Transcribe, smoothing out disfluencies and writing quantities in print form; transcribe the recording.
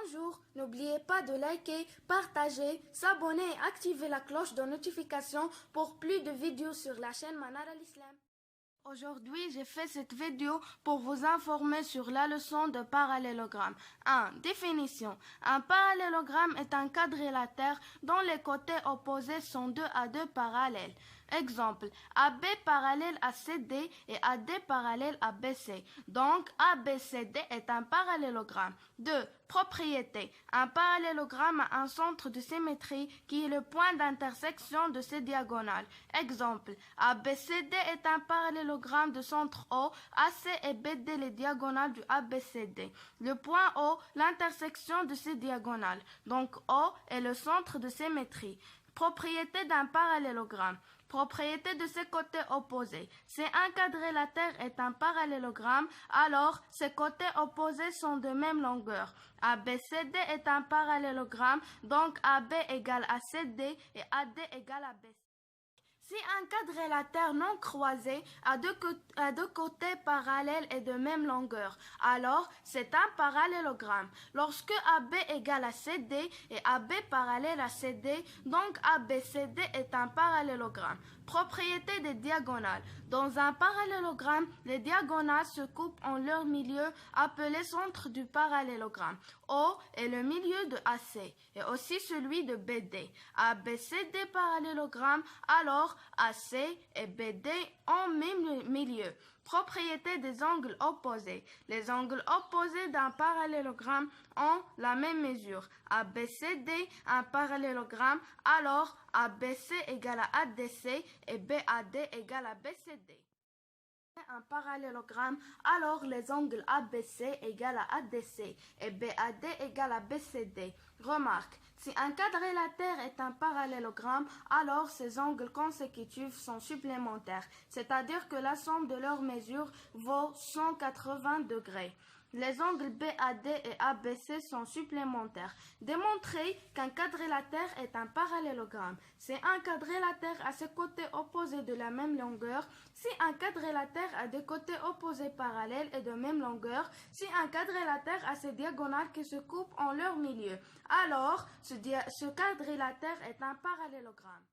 Bonjour, n'oubliez pas de liker, partager, s'abonner et activer la cloche de notification pour plus de vidéos sur la chaîne Manar al-Islam. Aujourd'hui, j'ai fait cette vidéo pour vous informer sur la leçon de parallélogramme. 1. Définition. Un parallélogramme est un quadrilatère dont les côtés opposés sont 2 à 2 parallèles. Exemple, AB parallèle à CD et AD parallèle à BC. Donc, ABCD est un parallélogramme. 2. Propriété. Un parallélogramme a un centre de symétrie qui est le point d'intersection de ses diagonales. Exemple, ABCD est un parallélogramme de centre O, AC et BD les diagonales du ABCD. Le point O, l'intersection de ses diagonales. Donc O est le centre de symétrie. Propriété d'un parallélogramme. Propriété de ses côtés opposés. Si un quadrilatère est un parallélogramme, alors ses côtés opposés sont de même longueur. ABCD est un parallélogramme, donc AB égale à CD et AD égale à BC. Si un quadrilatère non croisé a deux côtés parallèles et de même longueur, alors c'est un parallélogramme. Lorsque AB égale à CD et AB parallèle à CD, donc ABCD est un parallélogramme. Propriété des diagonales. Dans un parallélogramme, les diagonales se coupent en leur milieu, appelé centre du parallélogramme. O est le milieu de AC et aussi celui de BD. ABCD parallélogramme, alors AC et BD en même milieu. Propriété des angles opposés. Les angles opposés d'un parallélogramme ont la même mesure. ABCD, un parallélogramme, alors ABC égale à ADC et BAD égale à BCD. Un parallélogramme, alors les angles ABC égale à ADC et BAD égale à BCD. Remarque, si un quadrilatère est un parallélogramme, alors ses angles consécutifs sont supplémentaires, c'est-à-dire que la somme de leurs mesures vaut 180 degrés. Les angles BAD et ABC sont supplémentaires. Démontrer qu'un quadrilatère est un parallélogramme. Si un quadrilatère a ses côtés opposés de la même longueur, si un quadrilatère a des côtés opposés parallèles et de même longueur, si un quadrilatère a ses diagonales qui se coupent en leur milieu, alors ce quadrilatère est un parallélogramme.